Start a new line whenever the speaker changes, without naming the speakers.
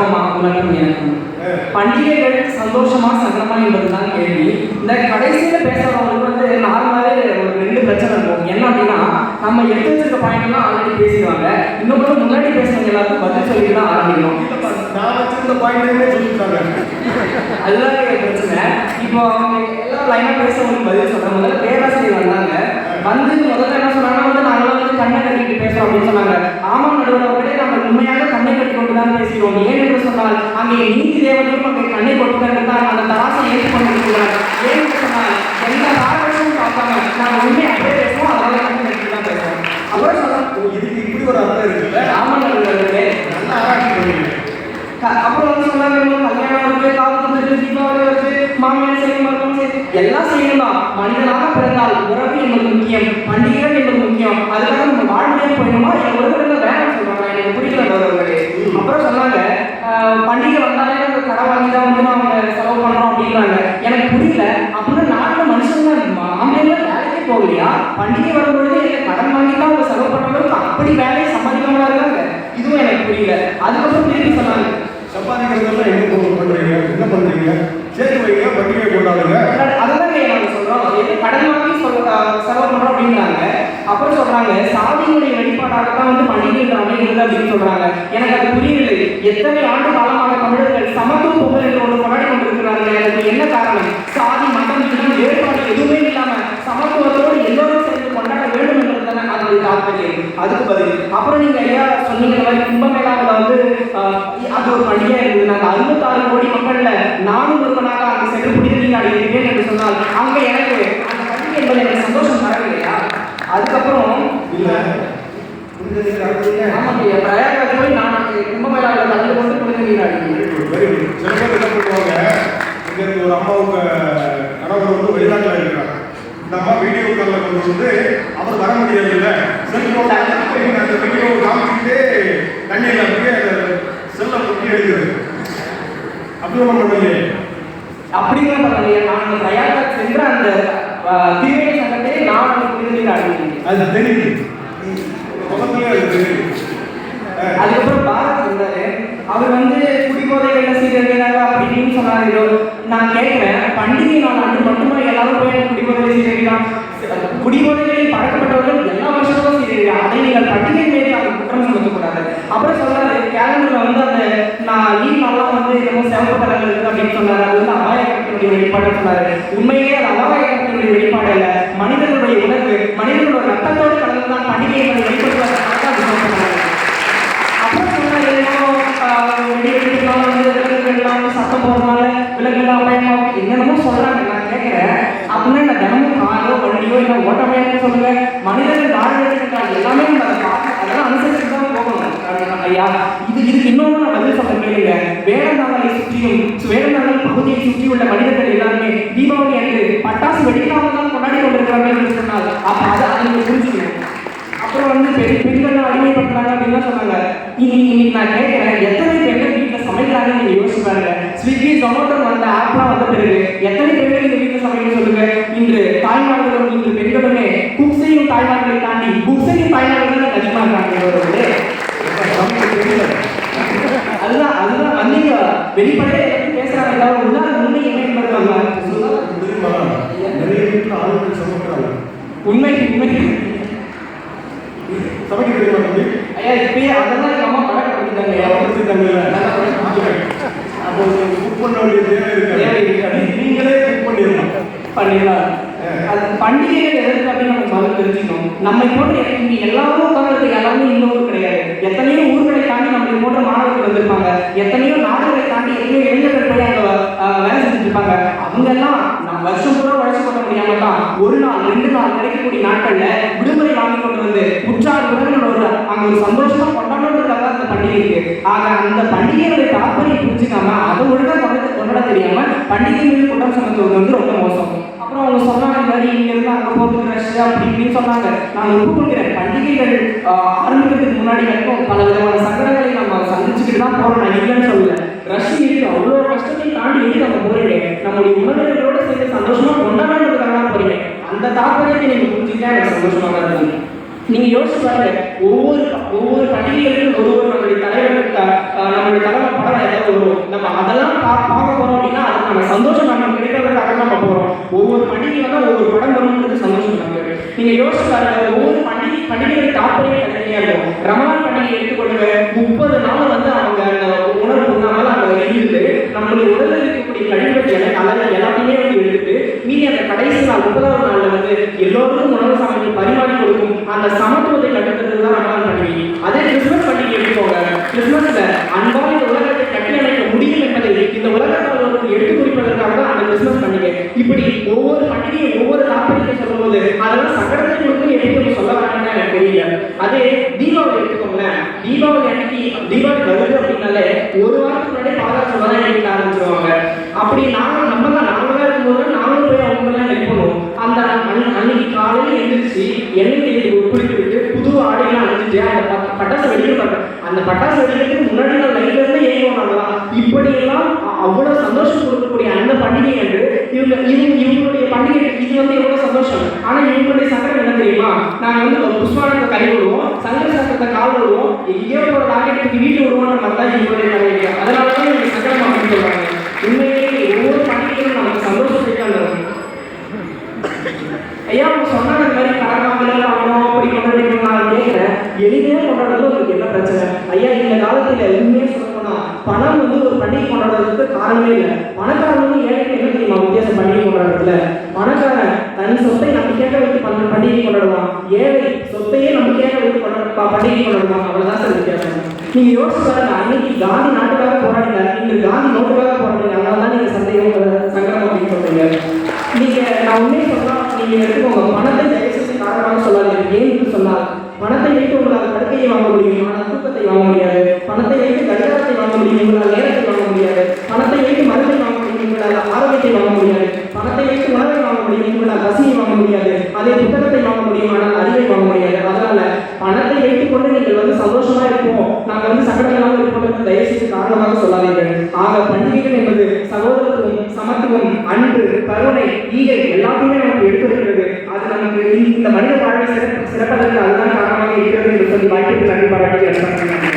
வணக்கம்மா. வணக்கம். எனக்கும் பண்டிகைகள் சந்தோஷமா சங்கடமா என்பதுதான் கேள்வி. இந்த கடைசியில பேசுறவங்களுக்கு வந்து நார்மலாவே ஒரு 2 பிரச்சனை இருக்கும். என்ன அப்படின்னா, நம்ம எடுத்து வச்சிருக்க பாயிண்ட்லாம் ஆல்ரெடி பேசிடுவாங்க. இன்னும் கூட முன்னாடி பேசுறவங்க எல்லாருக்கும் பதில் சொல்லிட்டு தான் ஆரம்பிக்கணும்.
நான் வச்சிருந்த பாயிண்ட்லேயே சொல்லிட்டாங்க.
அதுதான் பிரச்சனை. இப்போ அவங்க எல்லாம் லைனா பேசுறவங்களுக்கு பதில் சொல்றாங்க. முதல்ல பேராசிரியர் வந்தாங்க. வந்து முதல்ல என்ன சொன்னாங்கன்னா வந்து நாங்களாம் வந்து கண்ணை கட்டிட்டு பேசுறோம் அப்படின்னு சொன்னாங்க. ஆமாம் நடுவர் அவர்களே, நம்ம உண்மையாக கண்ணை கட்டி கொண்டு தான் பேசுகிறோம். ஏன் என்று சொன்னால் அங்கே நீதி தேவதையும் அங்கே கண்ணை கொட்டுதான் அந்த தராசை ஏற்றுக்கொண்டிருக்கிறார். ஏன் என்று சொன்னால் எந்த காரணமும் பார்க்காம நாங்கள் உண்மை அப்படியே பேசுவோம். அதனால கண்ணை கட்டி தான் பேசுவோம். அப்புறம் சொன்னாங்க
இதுக்கு இப்படி ஒரு அர்த்தம் இருக்குல்ல.
ஆமாம் நடுவர்களே,
நல்லா ஆராய்ச்சி பண்ணுவீங்க.
அப்புறம் வந்து சொன்னாங்க கல்யாணம் இருக்கு, காப்பு இருக்கு, தீபாவளி இருக்கு, மாமியார் செய்யும் மருத்துவம் செய்யும், எல்லாம் செய்யலாம். மனிதனாக பிறந்தால் உறவு என்பது முக்கியம், பண்டிகைகள் என்பது முக்கியம். அதுக்காக நம்ம வாழ்க்கையே போயிடுமா என் உறவுகள் வேணாம் சொல்றாங்க. எனக்கு புரியல அவர்களே. அப்புறம் சொன்னாங்க பண்டிகை வந்தாலே நம்ம கடை வாங்கி தான் வந்து அவங்க செலவு பண்றோம் அப்படின்றாங்க. எனக்கு புரியல. அப்படின்னா நாட்டில் மனுஷங்க ஆம்பளைங்க வேலைக்கே போகலையா? பண்டிகை வரும்பொழுது கடன் வாங்கி தான் அவங்க செலவு பண்றவங்களுக்கு அப்படி வேலையை சம்பாதிக்காம இருக்காங்க. இதுவும் எனக்கு புரியல. அதுக்கப்புறம் திருப்பி சொன்னாங்க
சம்பாதிக்கிறதெல்லாம் எங்க பண்றீங்க, என்ன பண்றீங்க, சேர்த்து வைங்க, பண்டிகை கொண்டாடுங்க.
அதான் நாங்க சொல்றோம், கடன் வாங்கி செலவு பண்றோம் அப்படின்றாங்க. அப்புறம் சொல்றாங்க சாதியினுடைய வெளிப்பாடாகத்தான் வந்து பண்டிகை அமைகிறது அப்படின்னு சொல்றாங்க. எனக்கு அது புரியவில்லை. எத்தனை ஆண்டு காலமாக தமிழர்கள் சமத்துவ பொங்கல் என்று ஒன்று கொண்டாடி கொண்டிருக்கிறார்கள். எனக்கு என்ன காரணம்? சாதி மதம் இனம் வேறுபாடு எதுவுமே இல்லாம சமத்துவத்தோடு எல்லோரும் சேர்ந்து கொண்டாட வேண்டும் என்றதுதானே அதனுடைய தாற்பயம். அதுக்கு பதில் அப்புறம் நீங்க ஐயா சொன்னீங்க மாதிரி கும்பமேளாவில் வந்து அது ஒரு பண்டிகை இருந்தது. நாங்கள் 66 கோடி மக்கள்ல நானும் ஒருவனாக அங்கே சென்று புனித நீராடி இருக்கிறேன் என்று சொன்னால் அங்க எனக்கு அந்த பண்டிகை என்பது எனக்கு சந்தோஷம் தரவில்லையா? அதுக்கப்புறம்
இல்ல
ஆமாங்க, பிரயாகராஜ் போய் நான் கும்பமேளாவில் கலந்து கொண்டு புனித நீராடி.
சில பேர் என்ன பண்ணுவாங்க, இங்க இருக்க ஒரு அம்மாவுக்கு கணவர் வந்து வெளிநாட்டில் இருக்கிறாங்க. இந்த அம்மா வீடியோ காலில் கொண்டு வந்து அவர் வர முடியாது இல்லை, செல்போன் அந்த வீடியோ காமிச்சுக்கிட்டே தண்ணியில் அப்படியே செல்லை கொட்டி எடுக்கிறது. அப்படி ஒன்றும் பண்ணலையே.
அப்படிங்கிற பண்ணலையே. நான் பிரயாகராஜ் சென்ற அந்த திருவேணி சங்கத்தை நான் அந்த புனித நீராடி.
அது தெரியுது, முகத்திலே அது தெரியுது.
அதுக்கப்புறம் பாரத் இருந்தாரு. அவர் வந்து குடிபோதைகள் சீரழினாங்க அப்படின்னு சொன்னாரு. நான் கேட்கிறேன், பண்டிகை நாள் அன்று மட்டுமா எல்லாரும் போய் குடிபோதைகளை சீரழிக்கலாம்? குடிபோதைகளில் பழக்கப்பட்டவர்கள் எல்லா வருஷமும் சீரழிக்கலாம். அதை நீங்கள் பண்டிகை மீது அவங்க குற்றம் சுமத்தக்கூடாது. அப்புறம் சொன்னாரு கேலண்டர்ல வந்து அந்த நான் லீவ் நாள்லாம் வந்து என்னமோ சிவப்பு கலர்ல இருக்கு அப்படின்னு சொன்னாரு. அது வந்து அபாயகத்தினுடைய வெளிப்பாடு சொன்னாரு. உண்மையிலேயே அது அபாயகத்தினுடைய வெளிப்பாடு இல்லை, மனிதனுடைய உணர்வு மனிதனுடைய ரத்தத்தோடு கலந்துதான் பண்டிகையை வெளிப்படுத்துவதற்காக சத்தம் போடுறதுனால விலங்குலாம் பயமாவும் என்னென்னமோ சொல்றாங்க. நான் கேட்கிறேன், அப்படின்னா நான் தினமும் காரோ வண்டியோ இல்லை ஓட்டமையான்னு சொல்லுங்க. மனிதர்கள் வாழ்வதற்கான எல்லாமே நம்ம அதை பார்த்து அதெல்லாம் அனுசரிச்சு தான் போகணும் ஐயா. இதுக்கு இன்னொன்று நான் பதில் சொல்ல கேளுங்க. வேடந்தாங்கலை சுற்றியும் வேடந்தாங்கல் பகுதியை சுற்றியுள்ள மனிதர்கள் எல்லாருமே தீபாவளி அன்று பட்டாசு வெடிக்காமல் தான் கொண்டாடி கொண்டிருக்கிறார்கள் என்று சொன்னால் அப்போ அதை நீங்க புரிஞ்சுக்கணும். அப்புறம் வந்து பெண்கள் அடிமைப்படுத்துறாங்க அப்படின்னு சொன்னாங்க. இன்னைக்கு நான் கேட்கிறேன், எத்தனை பெண்கள் வீட்டில் சமைக்கிறாங்கன்னு நீங்க யோசிச்சு பாருங்க. ஸ்விக்கி ஜொமேட்டோ வந்த ஆப்லாம் வந்த பிறகு எத்தனை பெண்கள் இந்த வீட்டில் சமைக்க சொல்லுங்க. இன்று தாய்மார்களும் இன்று பெண்களுமே குக் செய்யும் தாய்மார்களை தாண்டி புக் செய்யும் தாய்மார்கள் அதிகமாக இருக்காங்க. அதுதான் அதுதான் வந்தீங்க வெளிப்படையா எப்படி பேசுறாங்க. எல்லாரும் உள்ளார உண்மை என்ன என்பது
நிறைய வீட்டில் ஆளுநர் சமைக்கிறாங்க.
உண்மை உண்மை
சமைக்க தெரியுமா தம்பி?
ஐயா இப்பயே அதெல்லாம் எங்கள் அம்மா பழக்கப்படுத்திட்டாங்க.
அப்போ குக் பண்ண வேண்டிய தேவை இருக்காது. நீங்களே குக் பண்ணிடலாம்.
அது பண்டிகைகள் எதற்கு அப்படின்னு நம்ம முதல்ல தெரிஞ்சுக்கணும். நம்மை போன்ற இங்கே எல்லாரும் உட்கார்ந்து எல்லாருமே இன்னொரு கிடையாது. எத்தனையோ ஊர்களை தாண்டி நம்மளை போன்ற மாணவர்கள் வந்திருப்பாங்க. எத்தனையோ நாடுகளை தாண்டி எத்தனையோ இளைஞர்கள் போய் அங்கே வேலை செஞ்சுட்டு இருப்பாங்க. அவங்க எல்லாம் நம்ம வருஷம் பூரா உழைச்சு கொள்ள முடியாம தான் ஒரு நாள் 2 நாள் கிடைக்கக்கூடிய நாட்கள்ல விடுமுறை வாங்கி கொண்டு வந்து உற்சாக உறவினரோட அங்க ஒரு சந்தோஷமா கொண்டாடுறதுக்காக அந்த பண்டிகை இருக்கு. ஆக அந்த பண்டிகையோட தாற்பயம் புரிஞ்சுக்காம அதை ஒழுங்கா கொண்டாட தெரியாம பண்டிகை மீது குற்றம் சுமத்துவது வந்து ரொம்ப மோசம். அப்புறம் அவங்க சொன்னாங்க இந்த மாதிரி இங்க இருந்து அங்க போறது ரஷ் அப்படி இப்படின்னு சொன்னாங்க. நான் ஒப்புக்கொள்கிறேன், பண்டிகைகள் ஆரம்பிக்கிறதுக்கு முன்னாடி வரைக்கும் பல விதமான சங்கடங்களை நம்ம சந்திச்சுக்கிட்டு தான் போறோம். நான் இல்லைன்னு சொல்லல. ரஷ் இருக்கு, அவ்வளோ கஷ்டத்தை தாண்டி நம்ம போறீங்க. நம்முடைய உணர்வுகளோட சேர்ந்து சந்தோஷமா கொண்டாடுறதுக்காக தான் போறீங்க. அந்த தாற்பயத்தை நீங்க புரிஞ்சுக்கிட்டா எனக்கு சந்தோஷமா தான் இருக்கு. நீங்க யோசிச்சு பாருங்க, ஒவ்வொரு பண்டிகைகளுக்கும் ஒவ்வொரு நம்மளுடைய தலைவர் நம்மளுடைய தலைவர் படம் வரும். நம்ம அதெல்லாம் பார்க்க போறோம் அப்படின்னா அதுக்கான சந்தோஷம் நமக்கு கிடைக்கிறதுக்காக நம்ம போறோம். ஒவ்வொரு பண்டிகை வந்து ஒவ்வொரு படம் வரும்ன்றது சந்தோஷம் நமக்கு. நீங்க யோசிச்சு பாருங்க, ஒவ்வொரு பண்டிகை தாற்பயமே தனியா இருக்கும். ரமலான் பண்டிகை எடுத்துக்கொள்ளுங்க, 30 நாள் வந்து அவங்க அந்த உணவு உண்ணாமல் அவங்க இருந்து நம்மளுடைய உடலில் இருக்கக்கூடிய கழிவுகளை கலர் எல்லாத்தையுமே வந்து எடுத்து மீதி அந்த கடைசி நாள் 30வது நாள்ல வந்து எல்லோருக்கும் உணவு சமைத்து பரிமாறி கொடுக்கும் அந்த சமத்துவத்தை கட்டுறது தான் ரமலான் பண்டிகை. அதே கிறிஸ்துமஸ் பண்டிகை எடுத்துக்கோங்க. கிறிஸ்துமஸ்ல அன்பால் இந்த உலகத்தை கட்டி அமைக்க முடியும் என்பதை இந்த உலகத்தாளர்களுக்கு எடுத்து குறிப்பதற்காக தான் அந்த கிறிஸ்துமஸ் பண்டிகை. இப்படி ஒவ்வொரு பண்டிகையும் ஒவ்வொரு தாற்பயத்தை சொல்லும்போது அதெல்லாம் சங்கடத்தை கொடுத்து எப்படி நம்ம சொல்ல வராங்கன்னு எனக்கு தெரியல. அதே தீபாவளி எடுத்துக்கோங்களேன். தீபாவளி அன்னைக்கு தீபாவளி வருது அப்படின்னாலே ஒரு வாரத்துக்கு முன்னாடி பாதாள சுவாதம் எடுக்க ஆரம்பிச்சிருவாங்க. அப்படி நாங்களாம் இருக்கும்போது நாங்களும் போய் அவங்கெல்லாம் ஹெல்ப் பண்ணுவோம். அந்த அன்னைக்கு காலையில் எழுந்திரிச்சு எண்ணெய் தேடி குளித்துவிட்டு புது ஆடையெல்லாம் அணிஞ்சிட்டு அந்த பட்டாசு வெடிக்க அந்த பட்டாசு வெடிக்கிறதுக்கு முன்னாடி நாள் லைட்ல இருந்து ஏங்குவோம் நாங்களாம். இப்படியெல்லாம் அவ்வளவு சந்தோஷம் கொடுக்கக்கூடிய அந்த பண்டிகை என்று இவங்களுடைய பண்டிகை இது வந்து எவ்வளவு சந்தோஷம். ஆனா இவங்களுடைய சங்கடம் என்ன தெரியுமா? நாங்க வந்து புஷ்பானத்தை கை விடுவோம், சங்கர சக்கரத்தை கால் விடுவோம், எங்கேயோ போற தாக்கத்துக்கு வீட்டு விடுவோம்னு பார்த்தா இவங்களுடைய நிறைய. அதனாலதான் இவங்க சங்கடம் அப்படின்னு சொல்றாங்க. உண்மையிலேயே ஒவ்வொரு பண்டிகையும் நமக்கு சந்தோஷத்தை தான் தரும். ஐயா அவங்க சொன்னாங்க இந்த மாதிரி காரணம் அப்படி கொண்டாடிக்கணும். நான் கேட்கிறேன், எளிமையாக கொண்டாடுறது உங்களுக்கு என்ன பிரச்சனை? ஐயா இந்த காலத்துல உண்மையே சொல்லணும்னா பணம் வந்து ஒரு பண்டிகை கொண்டாடுறதுக்கு காரணமே இல்லை. பணக்காரன் வந்து ஏழைக்கு என்ன தெரியுமா வித்தியாசம் பண்டிகை கொண்டாடுறதுல? பணக்காரன் தன் சொத்தை நம்பிக்கையாக வைத்து பண்டிகை கொண்டாடுவான், ஏழை சொத்தையே நம்பிக்கையாக வைத்து பண்டிகை கொண்டாடுவான். அவ்வளவுதான் சார் வித்தியாசம். நீங்க யோசிச்சு பாருங்க, அன்னைக்கு காந்தி நாட்டுக்காக போராடினார், நீங்க காந்தி நோட்டுக்காக போராடுறீங்க. அதனாலதான் நீங்க சங்கடம் அப்படின்னு சொல்றீங்க. நீங்க நான் உண்மையை சொல்லலாம், நீங்க எடுத்துக்கோங்க, பணத்தை தயவுசெய்து காரணமாக சொல்லாதீங்க. ஏன்னு சொன்னால் பணத்தை வைத்து உங்களால் படுக்கையை வாங்க முடியும், ஆனால் தூக்கத்தை வாங்க முடியாது. பணத்தை வைத்து கடிகாரத்தை வாங்க முடியும், உங்களால் நேரத்தை வாங்க முடியாது. பணத்தை வைத்து மருந்தை வாங்க முடியும், உங்களால் ஆரோக்கியத்தை வாங்க முடியாது. பணத்தை வைத்து உணவை வாங்க முடியும், உங்களால் பசியை வாங்க முடியாது. அதே புத்தகத்தை வாங்க முடியும், ஆனால் அறிவை வாங்க முடியாது. அதனால பணத்தை வைத்துக் கொண்டு நீங்கள் வந்து சந்தோஷமா இருப்போம், நாங்கள் வந்து சங்கடங்களாக இருப்போம் தயவுசெய்து காரணமாக சொல்லாதீர்கள். ஆக பண்டிகைகள் என்பது சகோதரத்துவம், சமத்துவம், அன்பு, கருணை, ஈகை எல்லாத்தையுமே நமக்கு எடுத்துரைக்கிறது. அது நமக்கு இந்த மனித வாழ்வை சிறப்பதற்கு அதுதான் காரணமாக இருக்கிறது என்று சொல்லி வாய்ப்புக்கு நன்றி பாராட்டி